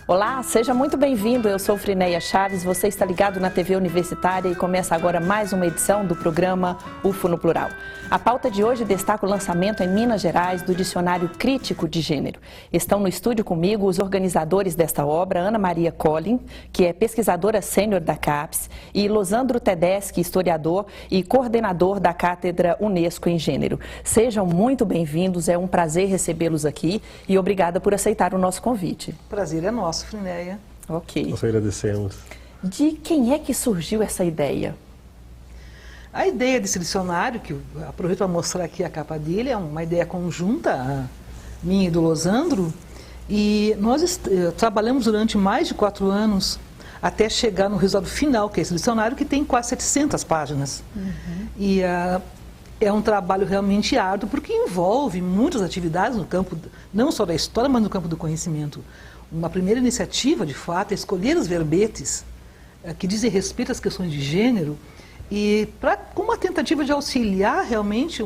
Olá, seja muito bem-vindo. Eu sou Frinéia Chaves, você está ligado na TV Universitária e começa agora mais uma edição do programa UFO no Plural. A pauta de hoje destaca o lançamento em Minas Gerais do Dicionário Crítico de Gênero. Estão no estúdio comigo os organizadores desta obra, Ana Maria Collin, que é pesquisadora sênior da CAPES, e Losandro Tedeschi, historiador e coordenador da Cátedra Unesco em Gênero. Sejam muito bem-vindos, é um prazer recebê-los aqui e obrigada por aceitar o nosso convite. Prazer é nosso, Frinéia. Ok. Nós agradecemos. De quem é que surgiu essa ideia? A ideia desse dicionário, que eu aproveito para mostrar aqui a capa dele, é uma ideia conjunta, minha e do Losandro, e nós trabalhamos durante mais de 4 anos até chegar no resultado final, que é esse dicionário, que tem quase 700 páginas. E é um trabalho realmente árduo, porque envolve muitas atividades no campo, não só da história, mas no campo do conhecimento. Uma primeira iniciativa, de fato, é escolher os verbetes que dizem respeito às questões de gênero, e com uma tentativa de auxiliar realmente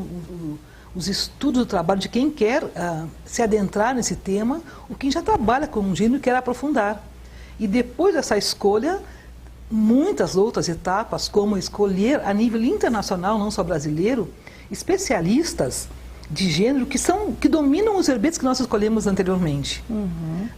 os estudos do trabalho de quem quer se adentrar nesse tema, ou quem já trabalha com um gênero e quer aprofundar. E depois dessa escolha, muitas outras etapas, como escolher a nível internacional, não só brasileiro, especialistas de gênero que dominam os verbetes que nós escolhemos anteriormente.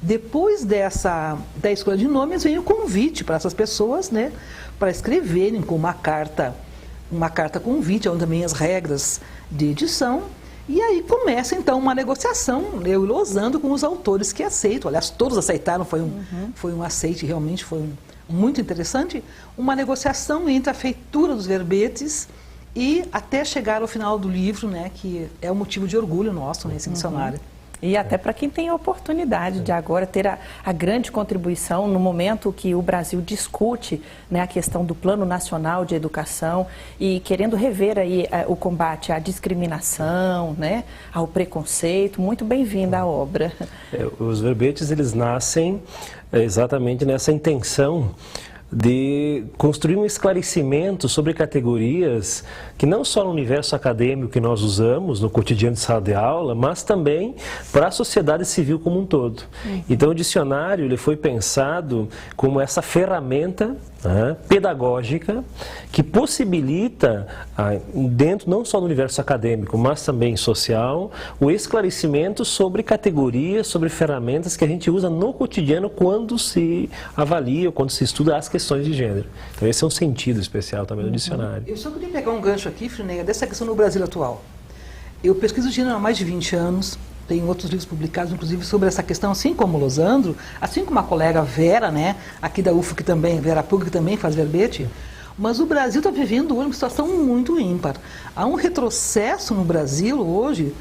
Depois da escolha de nomes, vem o convite para essas pessoas, né, para escreverem com uma carta convite, onde também as regras de edição, e aí começa então uma negociação, eu e Losandro, com os autores que aceitam. Aliás, todos aceitaram, foi um aceite, realmente foi muito interessante, uma negociação entre a feitura dos verbetes e até chegar ao final do livro, né, que é um motivo de orgulho nosso nesse dicionário. E até para quem tem a oportunidade de agora ter a grande contribuição no momento que o Brasil discute, né, a questão do Plano Nacional de Educação e querendo rever aí o combate à discriminação, né, ao preconceito. Muito bem-vinda à obra. Os verbetes, eles nascem exatamente nessa intenção de construir um esclarecimento sobre categorias que não só no universo acadêmico que nós usamos no cotidiano de sala de aula, mas também para a sociedade civil como um todo. Então o dicionário ele foi pensado como essa ferramenta pedagógica que possibilita, dentro não só do universo acadêmico, mas também social, o esclarecimento sobre categorias, sobre ferramentas que a gente usa no cotidiano quando se avalia, quando se estuda as questões de gênero. Então esse é um sentido especial também do dicionário. Eu só queria pegar um gancho aqui, Frinéia, dessa questão no Brasil atual. Eu pesquiso gênero há mais de 20 anos, tenho outros livros publicados, inclusive, sobre essa questão, assim como o Losandro, assim como a colega Vera, né, aqui da UFO, Vera Pug, que também faz verbete. Mas o Brasil está vivendo hoje uma situação muito ímpar. Há um retrocesso no Brasil hoje,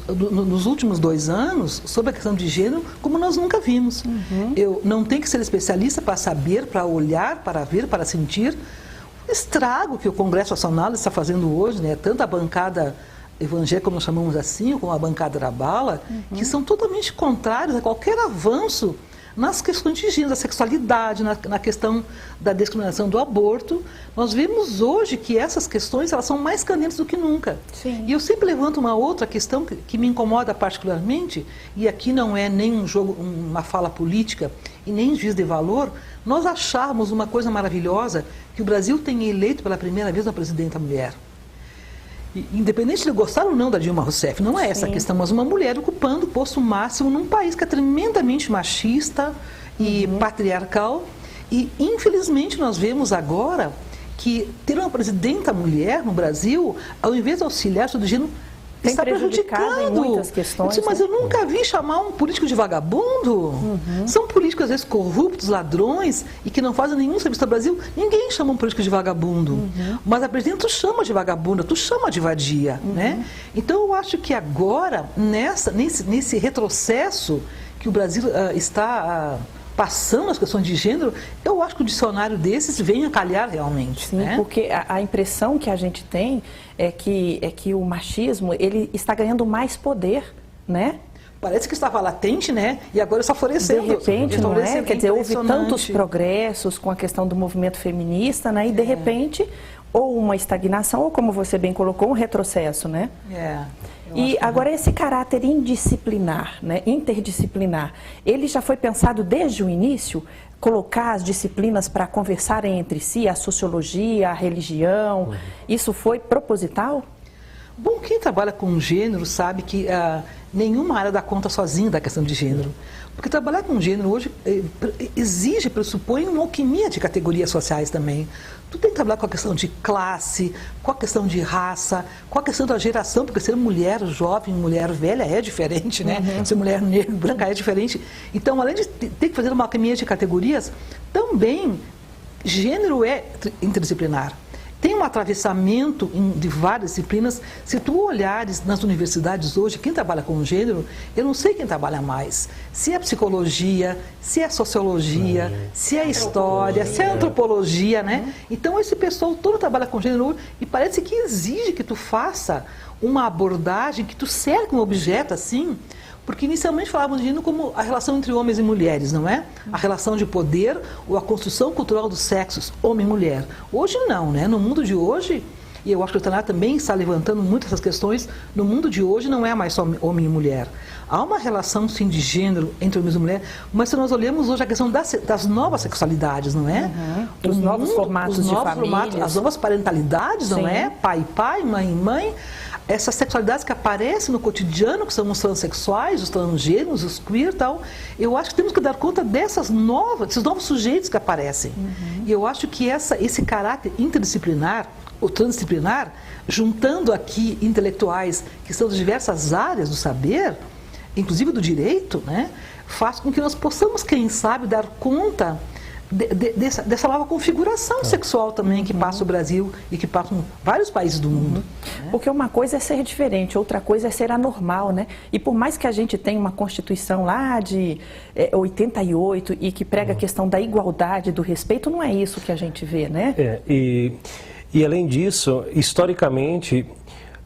nos últimos 2 anos, sobre a questão de gênero, como nós nunca vimos. Eu não tenho que ser especialista para saber, para olhar, para ver, para sentir o estrago que o Congresso Nacional está fazendo hoje, né, tanto a bancada evangélica, como nós chamamos assim, como a bancada da bala, que são totalmente contrários a qualquer avanço nas questões de gênero, da sexualidade, na questão da discriminação do aborto. Nós vemos hoje que essas questões elas são mais candentes do que nunca. Sim. E eu sempre levanto uma outra questão que me incomoda particularmente, e aqui não é nem um jogo, uma fala política e nem juízo de valor. Nós acharmos uma coisa maravilhosa que o Brasil tenha eleito pela primeira vez uma presidenta mulher. Independente de gostar ou não da Dilma Rousseff, não é essa a questão, mas uma mulher ocupando o posto máximo num país que é tremendamente machista e patriarcal. E, infelizmente, nós vemos agora que ter uma presidenta mulher no Brasil, ao invés de auxiliar do gênero, tem está prejudicado em muitas questões. Eu disse, mas eu nunca vi chamar um político de vagabundo. São políticos, às vezes, corruptos, ladrões, e que não fazem nenhum serviço ao Brasil. Ninguém chama um político de vagabundo. Mas a presidenta, tu chama de vagabunda, tu chama de vadia. Né? Então, eu acho que agora, nesse retrocesso que o Brasil está passando as questões de gênero, eu acho que o dicionário desses vem a calhar realmente. Sim, né? Porque a impressão que a gente tem é que o machismo ele está ganhando mais poder, né? Parece que estava latente, né? E agora está florescendo. De repente, não é? Quer dizer, houve tantos progressos com a questão do movimento feminista, né? E de repente ou uma estagnação, ou como você bem colocou, um retrocesso, né? E agora esse caráter indisciplinar, né, interdisciplinar, ele já foi pensado desde o início, colocar as disciplinas para conversarem entre si, a sociologia, a religião, isso foi proposital? Bom, quem trabalha com gênero sabe que nenhuma área dá conta sozinha da questão de gênero. Porque trabalhar com gênero hoje pressupõe uma alquimia de categorias sociais também. Tu tem que trabalhar com a questão de classe, com a questão de raça, com a questão da geração, porque ser mulher jovem, mulher velha é diferente, né? Ser mulher negra, branca é diferente. Então, além de ter que fazer uma alquimia de categorias, também gênero é interdisciplinar. Tem um atravessamento de várias disciplinas. Se tu olhares nas universidades hoje, quem trabalha com gênero, eu não sei quem trabalha mais. Se é psicologia, se é sociologia, se é história, se é antropologia, né? Então esse pessoal todo trabalha com gênero e parece que exige que tu faça uma abordagem, que tu cerque um objeto assim, porque inicialmente falávamos de gênero como a relação entre homens e mulheres, não é? A relação de poder ou a construção cultural dos sexos, homem e mulher. Hoje não, né? No mundo de hoje, e eu acho que o Taná também está levantando muito essas questões, no mundo de hoje não é mais só homem e mulher. Há uma relação, sim, de gênero entre homens e mulher, mas se nós olhamos hoje a questão das novas sexualidades, não é? Os novos formatos de família. As novas parentalidades, não é? Pai e pai, mãe e mãe. Essas sexualidades que aparecem no cotidiano, que são os transexuais, os transgêneros, os queer e tal, eu acho que temos que dar conta desses novos sujeitos que aparecem. E eu acho que esse caráter interdisciplinar, ou transdisciplinar, juntando aqui intelectuais que são de diversas áreas do saber, inclusive do direito, né, faz com que nós possamos, quem sabe, dar conta dessa nova configuração sexual também que passa o Brasil e que passa em vários países do mundo. Né? Porque uma coisa é ser diferente, outra coisa é ser anormal, né? E por mais que a gente tenha uma Constituição lá de 88 e que prega a questão da igualdade, do respeito, não é isso que a gente vê, né? E além disso, historicamente,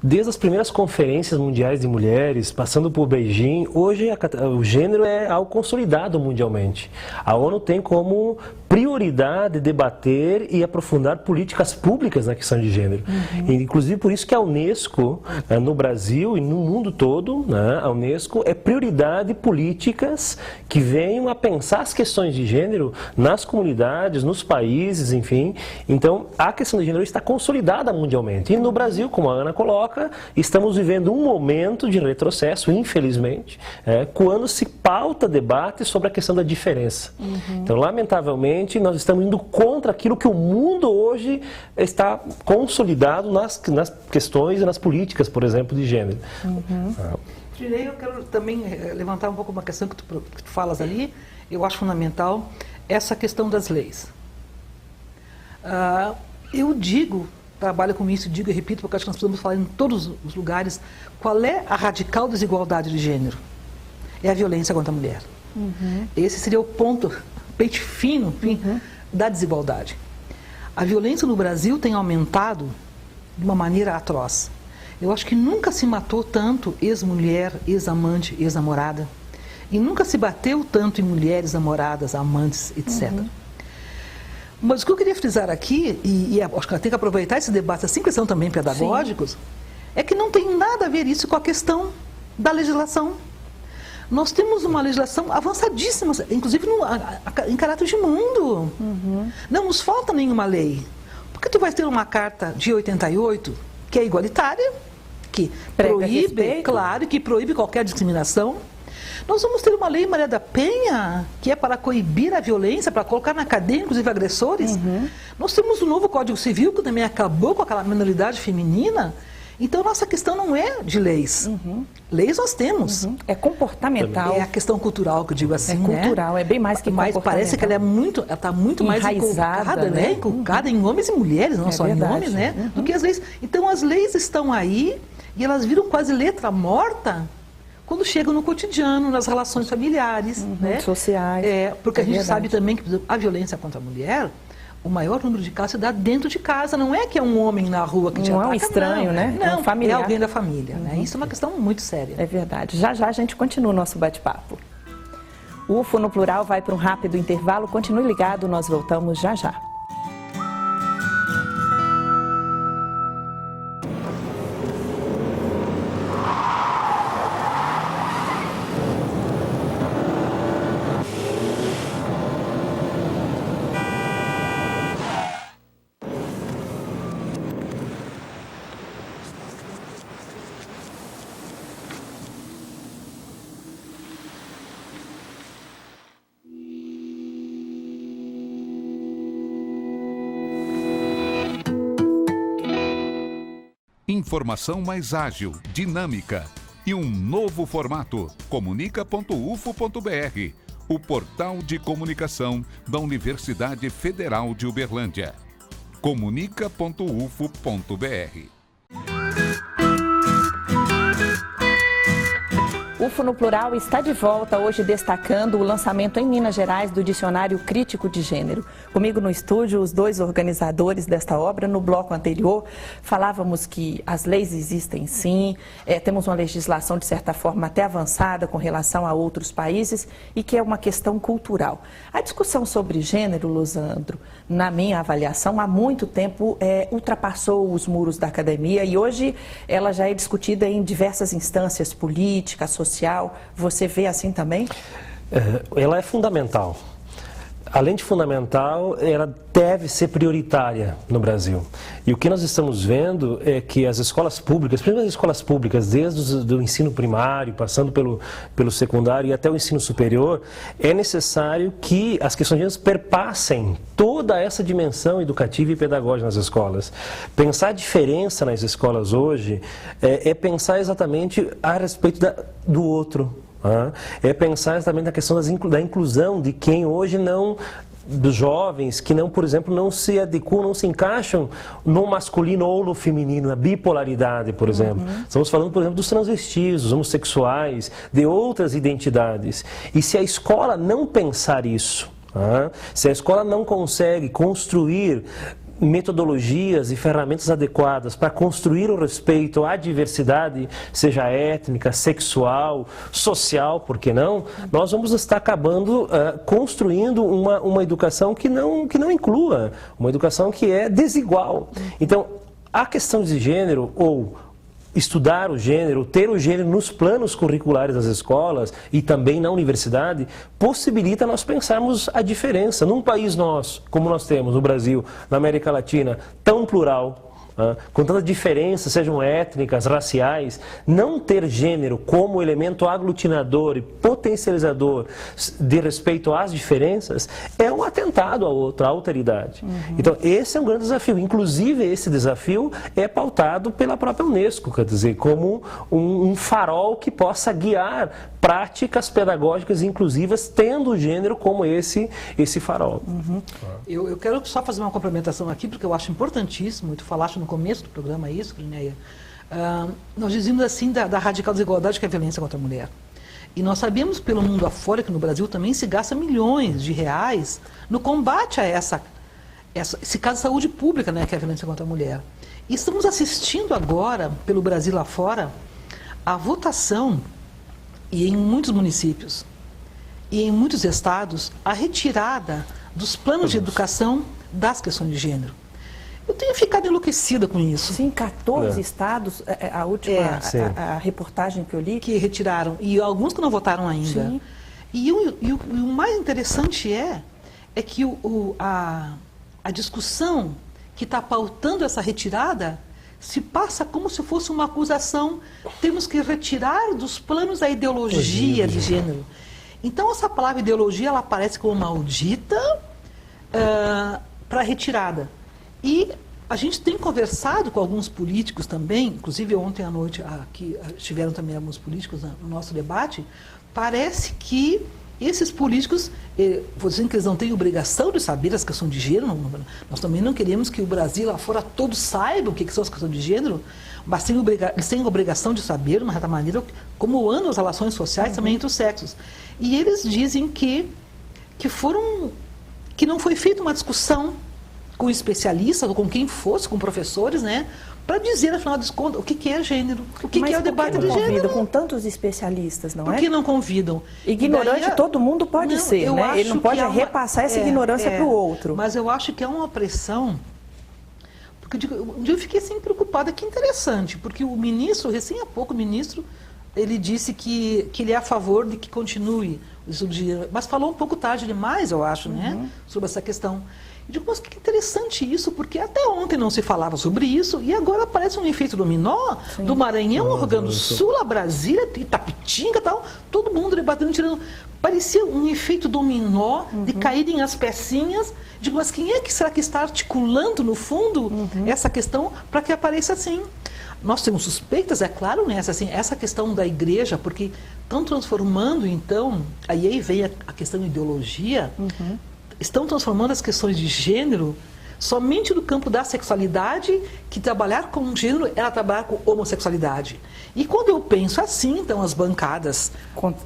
desde as primeiras conferências mundiais de mulheres, passando por Beijing, hoje o gênero é algo consolidado mundialmente. A ONU tem como prioridade debater e aprofundar políticas públicas na questão de gênero. E, inclusive por isso que a Unesco, no Brasil e no mundo todo, né, a Unesco é prioridade políticas que venham a pensar as questões de gênero nas comunidades, nos países, enfim. Então, a questão de gênero está consolidada mundialmente. E no Brasil, como a Ana coloca, estamos vivendo um momento de retrocesso, infelizmente, quando se pauta debate sobre a questão da diferença. Então, lamentavelmente, nós estamos indo contra aquilo que o mundo hoje está consolidado nas questões e nas políticas, por exemplo, de gênero. Eu quero também levantar um pouco uma questão que tu falas ali, eu acho fundamental, essa questão das leis. Eu trabalho com isso, digo e repito, porque acho que nós precisamos falar em todos os lugares, qual é a radical desigualdade de gênero? É a violência contra a mulher. Esse seria o ponto, pente fino, da desigualdade. A violência no Brasil tem aumentado de uma maneira atroz. Eu acho que nunca se matou tanto ex-mulher, ex-amante, ex-namorada. E nunca se bateu tanto em mulheres, namoradas, amantes, etc. Mas o que eu queria frisar aqui, e acho que eu tenho que aproveitar esse debate assim, que são também pedagógicos, é que não tem nada a ver isso com a questão da legislação. Nós temos uma legislação avançadíssima, inclusive em caráter de mundo. Não nos falta nenhuma lei. Porque tu vais ter uma carta de 88, que é igualitária, que proíbe, claro, que proíbe qualquer discriminação. Nós vamos ter uma lei Maria da Penha, que é para coibir a violência, para colocar na cadeia, inclusive, agressores. Nós temos o novo Código Civil, que também acabou com aquela minoridade feminina. Então, nossa questão não é de leis. Leis nós temos. É comportamental. É a questão cultural, que eu digo assim, né? É cultural, é bem mais que comportamental. Mas parece que ela está muito mais enraizada, né? Inculcada em homens e mulheres, não só em homens, né? Do que as leis. Então, as leis estão aí e elas viram quase letra morta quando chegam no cotidiano, nas relações familiares, né? Sociais. Porque a gente sabe também que, por exemplo, a violência contra a mulher, o maior número de casos se dá dentro de casa, não é que é um homem na rua que te ataca. Não é um estranho, né? Não, é um familiar. É alguém da família, né? Isso é uma questão muito séria. É verdade. Já já a gente continua o nosso bate-papo. O UFO no Plural vai para um rápido intervalo. Continue ligado, nós voltamos já já. Informação mais ágil, dinâmica e um novo formato. Comunica.ufo.br, o portal de comunicação da Universidade Federal de Uberlândia. Comunica.ufo.br. UFO no Plural está de volta hoje destacando o lançamento em Minas Gerais do Dicionário Crítico de Gênero. Comigo no estúdio, os dois organizadores desta obra. No bloco anterior, falávamos que as leis existem sim, temos uma legislação de certa forma até avançada com relação a outros países e que é uma questão cultural. A discussão sobre gênero, Losandro, na minha avaliação, há muito tempo ultrapassou os muros da academia e hoje ela já é discutida em diversas instâncias políticas, social. Você vê assim também? Ela é fundamental. Além de fundamental, ela deve ser prioritária no Brasil. E o que nós estamos vendo é que as escolas públicas, principalmente as escolas públicas, desde o ensino primário, passando pelo secundário e até o ensino superior, é necessário que as questões de gênero perpassem toda essa dimensão educativa e pedagógica nas escolas. Pensar a diferença nas escolas hoje é pensar exatamente a respeito do outro. É pensar exatamente na questão da inclusão de quem hoje não, dos jovens que não, por exemplo, não se adequam, não se encaixam no masculino ou no feminino, na bipolaridade, por exemplo. Estamos falando, por exemplo, dos transvestis, dos homossexuais, de outras identidades. E se a escola não pensar isso, se a escola não consegue construir metodologias e ferramentas adequadas para construir o respeito à diversidade, seja étnica, sexual, social, por que não? Nós vamos estar acabando construindo uma educação que não inclua, uma educação que é desigual. Então, a questão de gênero ou estudar o gênero, ter o gênero nos planos curriculares das escolas e também na universidade, possibilita nós pensarmos a diferença. Num país nosso, como nós temos no Brasil, na América Latina, tão plural, com tantas diferenças, sejam étnicas, raciais, não ter gênero como elemento aglutinador e potencializador de respeito às diferenças é um atentado à alteridade. Então, esse é um grande desafio. Inclusive, esse desafio é pautado pela própria Unesco, quer dizer, como um farol que possa guiar práticas pedagógicas inclusivas, tendo o gênero como esse farol. Eu quero só fazer uma complementação aqui, porque eu acho importantíssimo, tu falaste no começo do programa isso, Frineia. Nós dizíamos assim da radical desigualdade que é a violência contra a mulher. E nós sabemos pelo mundo afora que no Brasil também se gasta milhões de reais no combate a esse caso de saúde pública, né, que é a violência contra a mulher. E estamos assistindo agora, pelo Brasil lá fora, a votação, e em muitos municípios, e em muitos estados, a retirada dos planos de educação das questões de gênero. Eu tenho ficado enlouquecida com isso. Sim, 14 estados, a última a reportagem que eu li. Que retiraram, e alguns que não votaram ainda. Sim. E o mais interessante é que a discussão que está pautando essa retirada se passa como se fosse uma acusação. Temos que retirar dos planos a ideologia de gênero. Então, essa palavra ideologia, ela aparece como maldita para retirada. E a gente tem conversado com alguns políticos também, inclusive ontem à noite aqui estiveram também alguns políticos no nosso debate. Parece que esses políticos, vou dizer que eles não têm obrigação de saber as questões de gênero, nós também não queremos que o Brasil lá fora todos saibam o que são as questões de gênero, mas eles têm obrigação de saber, de uma certa maneira, como andam as relações sociais também entre os sexos. E eles dizem que não foi feita uma discussão com especialistas, ou com quem fosse, com professores, né, para dizer, afinal de contas, o que é gênero, o que é o debate de gênero. Com tantos especialistas, não é? Por que não convidam? Ignorante todo mundo pode ser, né? Ele não pode repassar essa ignorância para o outro. Mas eu acho que é uma pressão, porque eu fiquei assim preocupada, que interessante, porque o ministro, recém há pouco, ele disse que ele é a favor de que continue mas falou um pouco tarde demais, eu acho, né, sobre essa questão. Eu digo, mas que interessante isso, porque até ontem não se falava sobre isso e agora aparece um efeito dominó do Maranhão, ao Rio Grande do Sul, a Brasília, Itapitinga e tal, todo mundo debatendo, tirando. Parecia um efeito dominó de caírem as pecinhas. Digo, mas quem é que será que está articulando, no fundo, essa questão para que apareça assim? Nós temos suspeitas, é claro, nessa, assim, essa questão da igreja, porque estão transformando, então, aí vem a questão de ideologia, estão transformando as questões de gênero somente no campo da sexualidade, que trabalhar com gênero era trabalhar com homossexualidade. E quando eu penso assim, então as bancadas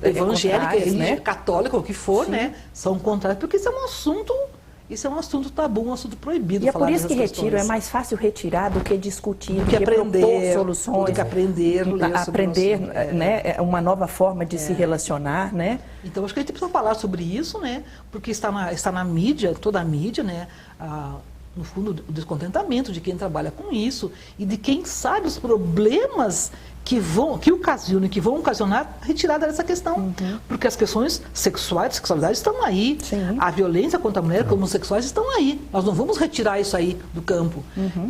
evangélicas, né, católicas, o que for, né, são contrárias, porque isso é um assunto tabu, um assunto proibido. E é por isso que retiro, é mais fácil retirar do que discutir, do que aprender, propor soluções. Do que aprender, né, uma nova forma de se relacionar, né? Então, acho que a gente precisa falar sobre isso, né? Porque está na mídia, toda a mídia, né? No fundo, o descontentamento de quem trabalha com isso e de quem sabe os problemas que vão ocasionar a retirada dessa questão. Porque as questões sexuais, sexualidade estão aí. A violência contra a mulher, como homossexuais, estão aí. Nós não vamos retirar isso aí do campo.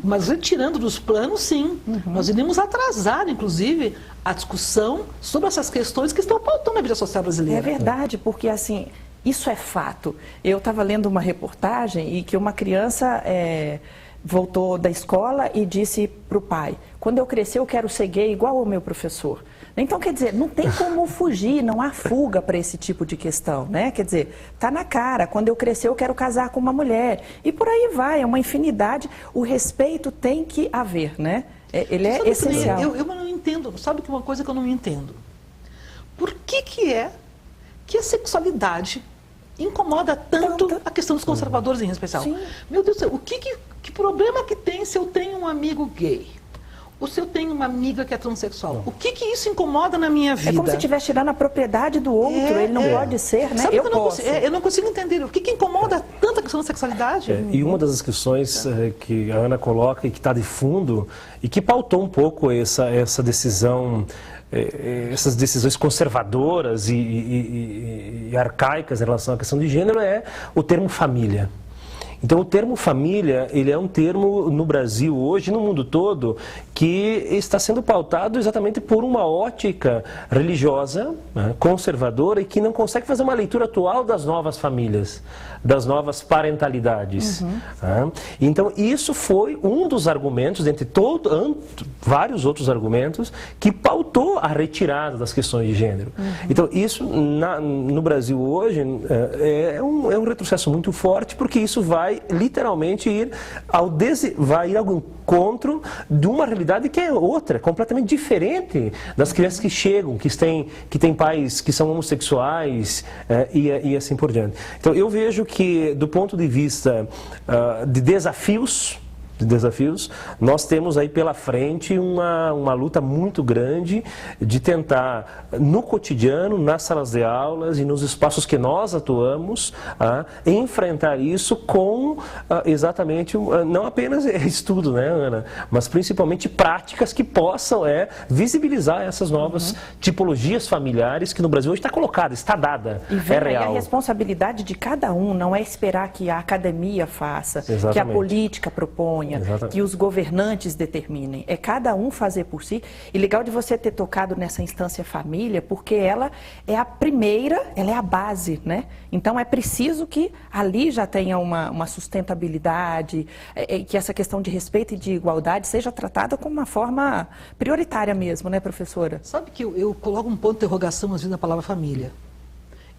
Mas retirando dos planos, sim. Nós iremos atrasar, inclusive, a discussão sobre essas questões que estão pautando a vida social brasileira. É verdade, porque assim, isso é fato. Eu estava lendo uma reportagem e que uma criança voltou da escola e disse para o pai, quando eu crescer eu quero ser gay igual ao meu professor. Então, quer dizer, não tem como fugir, não há fuga para esse tipo de questão, né? Quer dizer, está na cara, quando eu crescer eu quero casar com uma mulher. E por aí vai, é uma infinidade. O respeito tem que haver, né? Ele é essencial. Eu não entendo, sabe que uma coisa que eu não entendo? Por que é que a sexualidade incomoda tanto a questão dos conservadores em especial? Sim. Meu Deus do céu, que problema que tem se eu tenho um amigo gay? Ou se eu tenho uma amiga que é transexual? O que isso incomoda na minha vida? É como se estivesse tirando a propriedade do outro, ele não pode ser, né? Sabe eu não consigo entender. O que incomoda tanto a questão da sexualidade? E uma das questões que a Ana coloca e que está de fundo, e que pautou um pouco essa decisão, essas decisões conservadoras e arcaicas em relação à questão de gênero, é o termo família. Então, o termo família, ele é um termo no Brasil hoje, no mundo todo, que está sendo pautado exatamente por uma ótica religiosa, né, conservadora, e que não consegue fazer uma leitura atual das novas famílias, das novas parentalidades. Né? Então, isso foi um dos argumentos, dentre vários outros argumentos, que pautou a retirada das questões de gênero. Então, isso no Brasil hoje é um retrocesso muito forte, porque isso vai literalmente ir ao encontro de uma realidade que é outra, completamente diferente das crianças que chegam, que têm pais que são homossexuais e assim por diante. Então eu vejo que do ponto de vista de desafios, nós temos aí pela frente uma luta muito grande de tentar, no cotidiano, nas salas de aulas e nos espaços que nós atuamos, enfrentar isso com exatamente, não apenas estudo, né, Ana, mas principalmente práticas que possam visibilizar essas novas tipologias familiares que no Brasil hoje está colocada, está dada, é real. E a responsabilidade de cada um não é esperar que a academia faça, exatamente, que a política proponha, exatamente, que os governantes determinem. É cada um fazer por si. E legal de você ter tocado nessa instância família, porque ela é a primeira, ela é a base, né? Então é preciso que ali já tenha uma sustentabilidade, que essa questão de respeito e de igualdade seja tratada como uma forma prioritária mesmo, né, professora? Sabe que eu coloco um ponto de interrogação às vezes na palavra família.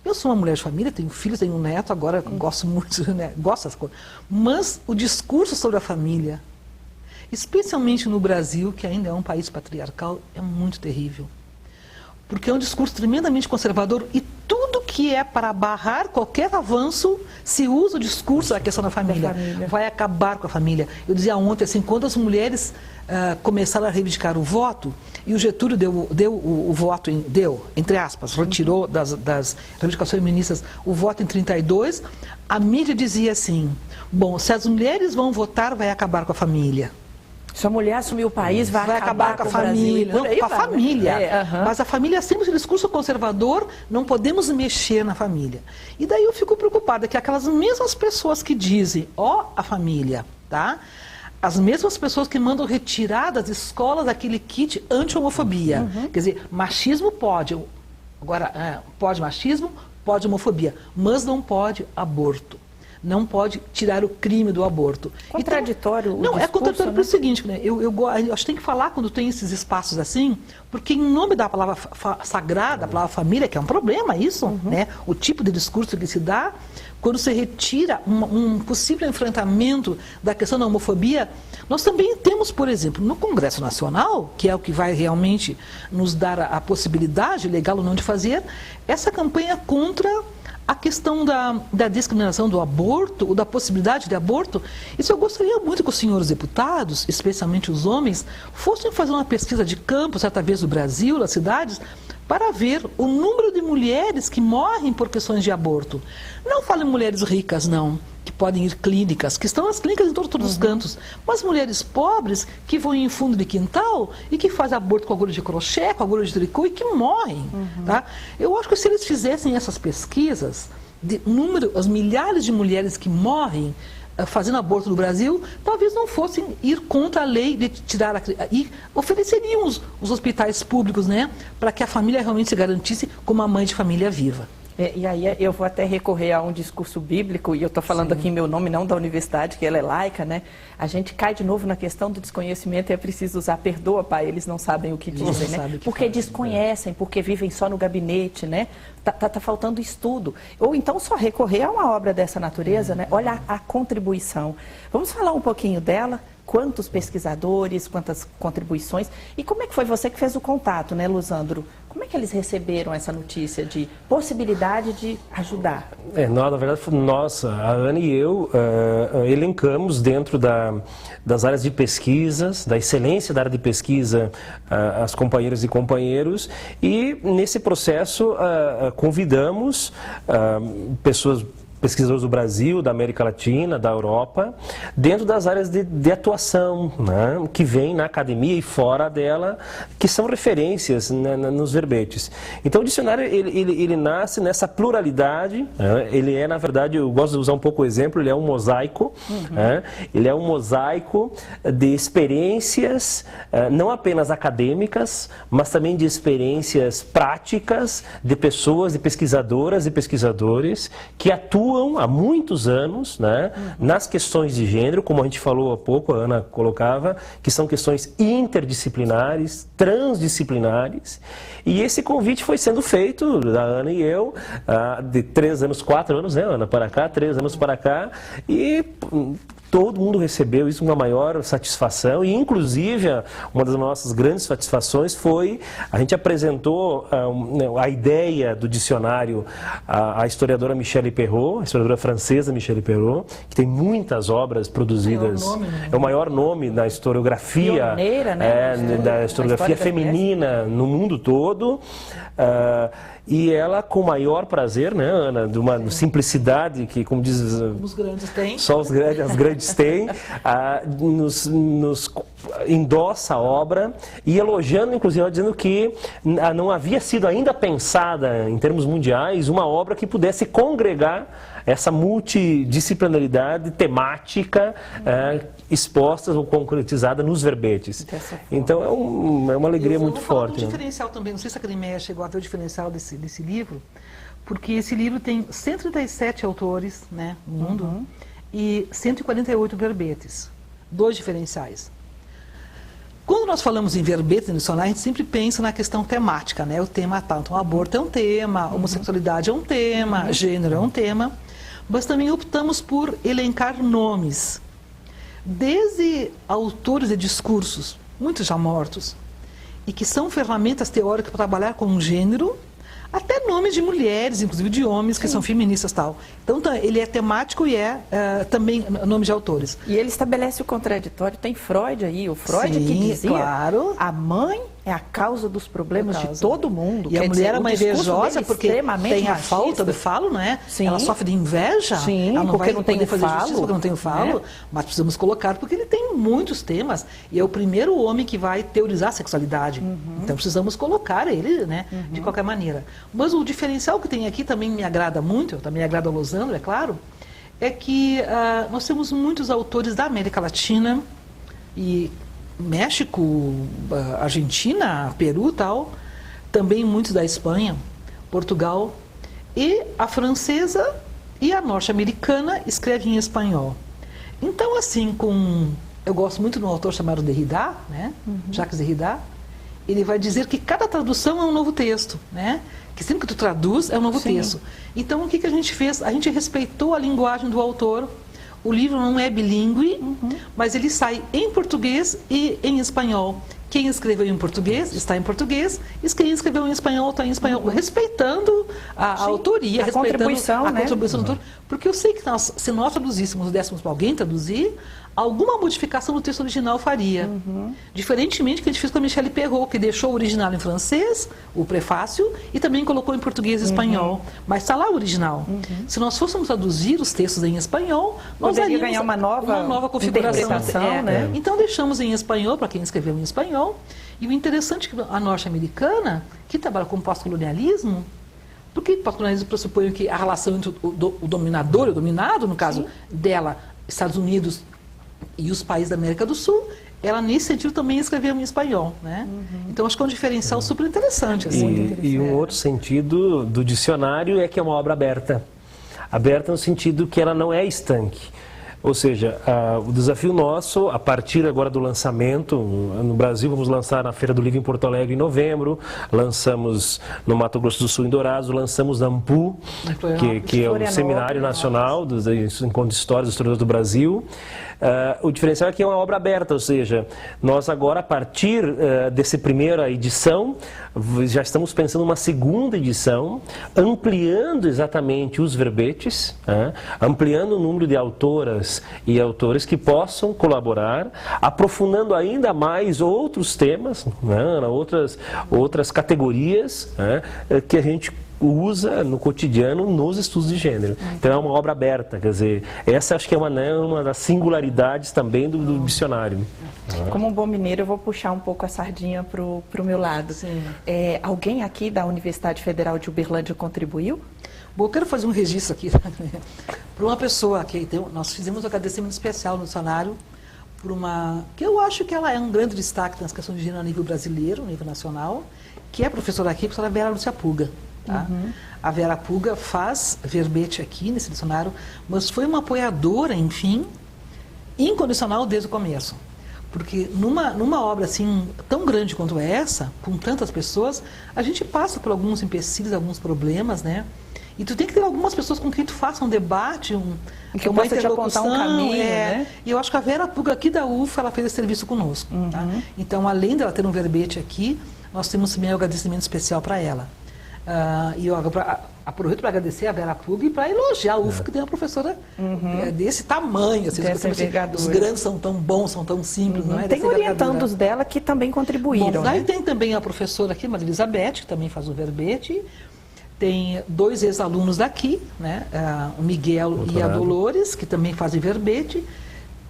Eu sou uma mulher de família, tenho filhos, tenho um neto, agora gosto muito, né? Gosto dessas coisas. Mas o discurso sobre a família, especialmente no Brasil, que ainda é um país patriarcal, é muito terrível. Porque é um discurso tremendamente conservador e tudo que é para barrar qualquer avanço, se usa o discurso da questão da família. Vai acabar com a família. Eu dizia ontem, assim, quando as mulheres começaram a reivindicar o voto, e o Getúlio deu o voto, entre aspas, retirou das reivindicações feministas o voto em 32, a mídia dizia assim, bom, se as mulheres vão votar, vai acabar com a família. Se a mulher assumir o país, vai acabar com a família. Não, com a família. Né? Mas a família sempre esse discurso conservador, não podemos mexer na família. E daí eu fico preocupada que aquelas mesmas pessoas que dizem, a família, tá? As mesmas pessoas que mandam retirar das escolas aquele kit anti-homofobia. Quer dizer, machismo pode. Agora, pode machismo, pode homofobia, mas não pode aborto. Não pode tirar o crime do aborto. Contraditório. Então, não, é contraditório pelo seguinte, né? Eu acho que tem que falar quando tem esses espaços assim, porque em nome da palavra sagrada, a palavra família, que é um problema isso, né? O tipo de discurso que se dá, quando se retira um possível enfrentamento da questão da homofobia, nós também temos, por exemplo, no Congresso Nacional, que é o que vai realmente nos dar a possibilidade, legal ou não, de fazer, essa campanha contra a questão da discriminação do aborto, ou da possibilidade de aborto. Isso eu gostaria muito que os senhores deputados, especialmente os homens, fossem fazer uma pesquisa de campo, certa vez no Brasil, nas cidades, para ver o número de mulheres que morrem por questões de aborto. Não falo em mulheres ricas, não, que podem ir clínicas, que estão nas clínicas em todos os cantos, mas mulheres pobres que vão em fundo de quintal e que fazem aborto com agulha de crochê, com agulha de tricô e que morrem. Tá? Eu acho que se eles fizessem essas pesquisas, as milhares de mulheres que morrem fazendo aborto no Brasil, talvez não fossem ir contra a lei de tirar e ofereceriam os hospitais públicos, né, para que a família realmente se garantisse como uma mãe de família viva. E aí eu vou até recorrer a um discurso bíblico, e eu estou falando aqui em meu nome, não da universidade, que ela é laica, né? A gente cai de novo na questão do desconhecimento e é preciso usar, perdoa, pai, eles não sabem o que dizem, né? Porque desconhecem, porque vivem só no gabinete, né? Tá faltando estudo. Ou então só recorrer a uma obra dessa natureza, né? Olha a contribuição. Vamos falar um pouquinho dela? Quantos pesquisadores, quantas contribuições. E como é que foi você que fez o contato, né, Luzandro? Como é que eles receberam essa notícia de possibilidade de ajudar? Na verdade, nós, a Ana e eu, elencamos dentro das áreas de pesquisas, da excelência da área de pesquisa, as companheiras e companheiros, e nesse processo convidamos pesquisadores do Brasil, da América Latina, da Europa, dentro das áreas de atuação, né, que vem na academia e fora dela, que são referências, né, nos verbetes. Então o dicionário ele nasce nessa pluralidade, né, ele é, na verdade, eu gosto de usar um pouco o exemplo, ele é um mosaico, né, ele é um mosaico de experiências, não apenas acadêmicas, mas também de experiências práticas de pessoas, de pesquisadoras e pesquisadores que atuam há muitos anos, né, nas questões de gênero, como a gente falou há pouco, a Ana colocava, que são questões interdisciplinares, transdisciplinares, e esse convite foi sendo feito, da Ana e eu, de 3 anos, 4 anos, né, Ana, para cá, 3 anos para cá, e todo mundo recebeu isso com uma maior satisfação e, inclusive, uma das nossas grandes satisfações foi, a gente apresentou a ideia do dicionário à historiadora Michelle Perrault, a historiadora francesa Michelle Perrault, que tem muitas obras produzidas, é o maior nome da historiografia, pioneira, né, da historiografia feminina no mundo todo. E ela, com maior prazer, né, Ana, de uma simplicidade que, como diz, os grandes têm. Só as grandes têm, nos endossa a obra e elogiando, inclusive, dizendo que não havia sido ainda pensada, em termos mundiais, uma obra que pudesse congregar essa multidisciplinaridade temática exposta ou concretizada nos verbetes. Então é uma alegria muito forte. Um diferencial também, não sei se a Academia chegou a ver o diferencial desse livro, porque esse livro tem 137 autores, né, no mundo, e 148 verbetes, 2 diferenciais. Quando nós falamos em verbetes no dicionário, a gente sempre pensa na questão temática, né? O tema tal. Então, aborto é um tema, homossexualidade é um tema, gênero é um tema, mas também optamos por elencar nomes, desde autores de discursos, muitos já mortos, e que são ferramentas teóricas para trabalhar com um gênero, até nomes de mulheres, inclusive de homens, que são feministas e tal. Então, ele é temático e também nome de autores. E ele estabelece o contraditório. Tem Freud aí, o Freud Sim, que dizia, claro, a mãe É a causa dos problemas de todo mundo. E a mulher é uma invejosa porque tem a machista. falta do falo, não é? Sim. Ela sofre de inveja. Sim, ela não porque vai não tem poder o fazer falo, justiça porque não tem o falo. né? Mas precisamos colocar porque ele tem muitos temas. E é o primeiro homem que vai teorizar a sexualidade. Então precisamos colocar ele, né? De qualquer maneira. Mas o diferencial que tem aqui também me agrada muito, também agrada ao Losandro, é claro, é que nós temos muitos autores da América Latina e México, Argentina, Peru e tal, também muitos da Espanha, Portugal, e a francesa e a norte-americana escrevem em espanhol. Então, assim, eu gosto muito de um autor chamado Derrida, né? Jacques Derrida. Ele vai dizer que cada tradução é um novo texto, né? Que sempre que tu traduz é um novo texto. Então, o que a gente fez? A gente respeitou a linguagem do autor. O livro não é bilíngue, mas ele sai em português e em espanhol. Quem escreveu em português está em português, e quem escreveu em espanhol está em espanhol, respeitando a autoria, respeitando contribuição, a né? contribuição do autor. Porque eu sei que se nós traduzíssemos, dessemos para alguém traduzir, alguma modificação no texto original faria. Diferentemente do que a gente fez com a Michelle Perrault, que deixou o original em francês, o prefácio, e também colocou em português e espanhol. Mas está lá o original. Se nós fôssemos traduzir os textos em espanhol, nós poderia daríamos ganhar uma nova configuração. interpretação, né? Então deixamos em espanhol, para quem escreveu em espanhol. E o interessante é que a norte-americana, que trabalha com pós-colonialismo, porque pós-colonialismo pressupõe que a relação entre o dominador e o dominado, no caso dela, Estados Unidos e os países da América do Sul, ela nesse sentido também escreveu em espanhol, né? Então acho que é um diferencial super interessante. Assim. E um outro sentido do dicionário é que é uma obra aberta. Aberta no sentido que ela não é estanque. Ou seja, o desafio nosso, a partir agora do lançamento, no Brasil vamos lançar na Feira do Livro em Porto Alegre em novembro, lançamos no Mato Grosso do Sul em Dourados, lançamos na AMPU, que é o Seminário Nacional dos Encontros de Histórias dos Historiadores do Brasil. O diferencial é que é uma obra aberta, ou seja, nós agora, a partir dessa primeira edição, já estamos pensando uma segunda edição, ampliando exatamente os verbetes, ampliando o número de autoras e autores que possam colaborar, aprofundando ainda mais outros temas, outras categorias que a gente usa no cotidiano nos estudos de gênero. Então é uma obra aberta, quer dizer, essa acho que é uma das singularidades também do dicionário. Como um bom mineiro, eu vou puxar um pouco a sardinha para o meu lado. Alguém aqui da Universidade Federal de Uberlândia contribuiu? Bom, eu quero fazer um registro aqui para uma pessoa que nós fizemos um agradecimento especial no dicionário por que eu acho que ela é um grande destaque nas questões de gênero a nível brasileiro, a nível nacional, que é a professora aqui, a professora Vera Lúcia Puga. Tá? A Vera Puga faz verbete aqui nesse dicionário, mas foi uma apoiadora, enfim, incondicional desde o começo. Porque numa obra assim tão grande quanto essa, com tantas pessoas, a gente passa por alguns empecilhos, alguns problemas, né? E tu tem que ter algumas pessoas com quem tu faça um debate, que uma possa te apontar um caminho, né? E eu acho que a Vera Puga aqui da UFA, ela fez esse serviço conosco. Tá? Então, além dela ter um verbete aqui, nós temos também um agradecimento especial para ela. E eu aproveito para agradecer a Vera Puga e para elogiar a UFA, que tem uma professora desse tamanho. Assim, os grandes são tão bons, são tão simples. Não é? Tem orientandos dela que também contribuíram. Bom, daí tem também a professora aqui, Maria Elizabeth, que também faz o verbete. Tem 2 ex-alunos daqui, né? O Miguel e a Dolores, que também fazem verbete.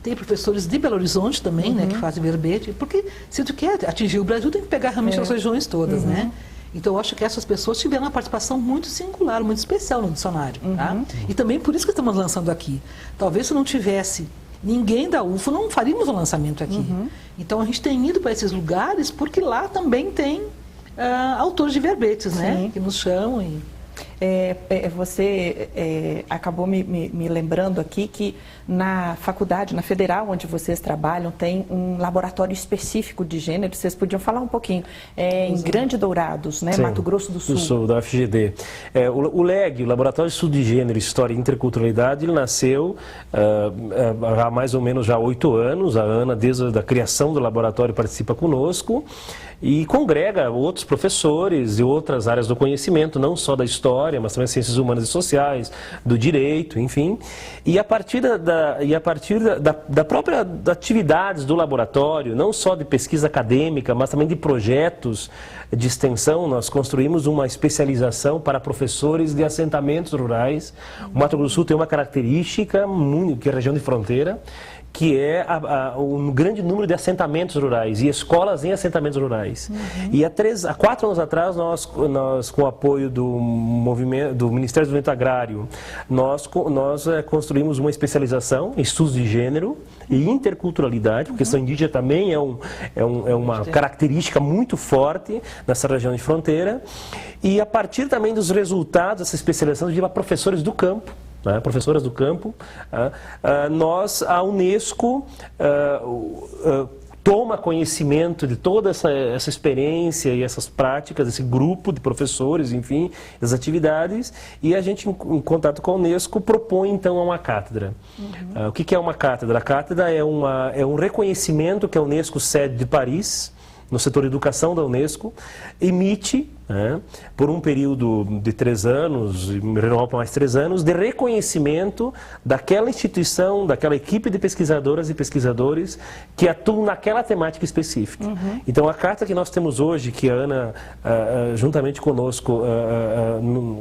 Tem professores de Belo Horizonte também, né, que fazem verbete. Porque se tu quer atingir o Brasil, tem que pegar realmente as regiões todas, né? Então, eu acho que essas pessoas tiveram uma participação muito singular, muito especial no dicionário. Tá? E também por isso que estamos lançando aqui. Talvez se não tivesse ninguém da UFO, não faríamos o lançamento aqui. Então, a gente tem ido para esses lugares porque lá também tem autores de verbetes, né? Que nos chamam e... Você acabou me lembrando aqui que na faculdade, na Federal, onde vocês trabalham, tem um laboratório específico de gênero. Vocês podiam falar um pouquinho. Em Grande Dourados, né? Sim, Mato Grosso do Sul. Do Sul, da FGD. O LEG, o Laboratório de Estudo de Gênero, História e Interculturalidade, ele nasceu há mais ou menos já 8 anos. A Ana, desde a criação do laboratório, participa conosco e congrega outros professores e outras áreas do conhecimento, não só da história, história, mas também as ciências humanas e sociais, do direito, enfim. E a partir da própria atividades do laboratório, não só de pesquisa acadêmica, mas também de projetos de extensão, nós construímos uma especialização para professores de assentamentos rurais. O Mato Grosso do Sul tem uma característica, que é a região de fronteira, que é um grande número de assentamentos rurais e escolas em assentamentos rurais. E há 4 anos atrás, nós com o apoio do Ministério do Desenvolvimento Agrário, nós construímos uma especialização em estudos de gênero e interculturalidade, porque a questão indígena também é uma característica muito forte nessa região de fronteira. E a partir também dos resultados dessa especialização, a professores do campo, professoras do campo, a Unesco toma conhecimento de toda essa experiência e essas práticas, esse grupo de professores, enfim, das atividades, e a gente, em contato com a Unesco, propõe então uma cátedra. O que é uma cátedra? A cátedra é um reconhecimento que a Unesco cede de Paris, no setor de educação da Unesco, emite, por um período de 3 anos, renovável por mais 3 anos, de reconhecimento daquela instituição, daquela equipe de pesquisadoras e pesquisadores que atuam naquela temática específica. Então, a carta que nós temos hoje, que a Ana, juntamente conosco,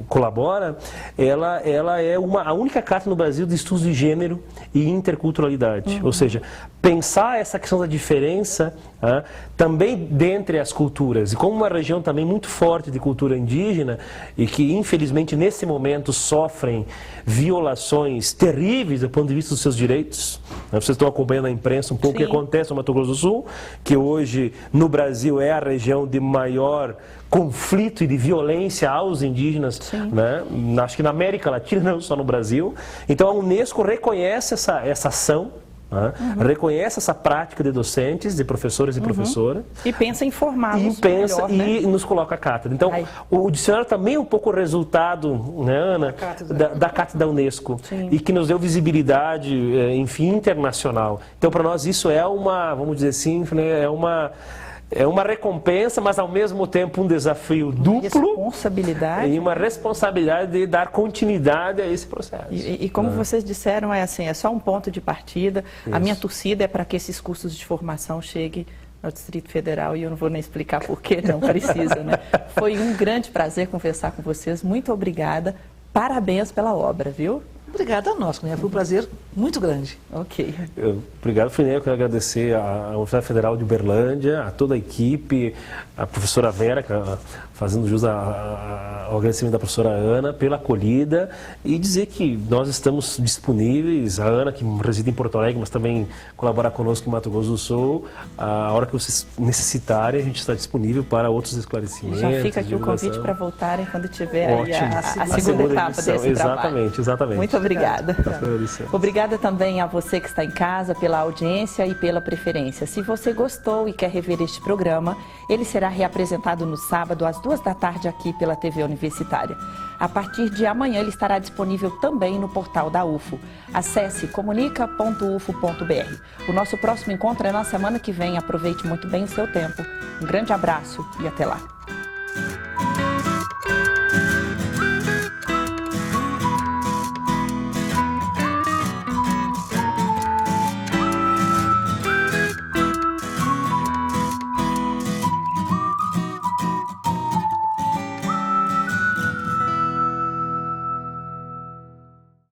colabora, ela é a única carta no Brasil de estudos de gênero e interculturalidade. Ou seja, pensar essa questão da diferença também dentre as culturas, e como uma região também muito forte de cultura indígena e que infelizmente nesse momento sofrem violações terríveis do ponto de vista dos seus direitos. Vocês estão acompanhando na imprensa um pouco o que acontece no Mato Grosso do Sul, que hoje no Brasil é a região de maior conflito e de violência aos indígenas, acho que na América Latina, não só no Brasil. Então a Unesco reconhece essa ação, reconhece essa prática de docentes, de professores e professoras. E pensa em formá-los melhor, e nos coloca a cátedra. Então, o dicionário também é um pouco o resultado, Ana, da cátedra da Unesco. E que nos deu visibilidade, enfim, internacional. Então, para nós isso é vamos dizer assim, é uma recompensa, mas ao mesmo tempo um desafio duplo. Responsabilidade. E uma responsabilidade de dar continuidade a esse processo. E como vocês disseram, é só um ponto de partida. Isso. A minha torcida é para que esses cursos de formação cheguem ao Distrito Federal, e eu não vou nem explicar por que não precisa, Foi um grande prazer conversar com vocês. Muito obrigada. Parabéns pela obra, viu? Obrigada a nós, Foi um prazer muito grande. Ok. Obrigado, Friné. Eu quero agradecer à Universidade Federal de Uberlândia, a toda a equipe, a professora Vera, fazendo jus ao agradecimento da professora Ana pela acolhida, e dizer que nós estamos disponíveis, a Ana, que reside em Porto Alegre, mas também colabora conosco em Mato Grosso do Sul, a hora que vocês necessitarem, a gente está disponível para outros esclarecimentos. Já fica aqui o convite para voltarem quando tiver aí a segunda etapa desse trabalho. Exatamente. Muito obrigada. Obrigada também a você que está em casa pela audiência e pela preferência. Se você gostou e quer rever este programa, ele será reapresentado no sábado às 14h aqui pela TV Universitária. A partir de amanhã ele estará disponível também no portal da UFO. Acesse comunica.ufo.br. O nosso próximo encontro é na semana que vem. Aproveite muito bem o seu tempo. Um grande abraço e até lá.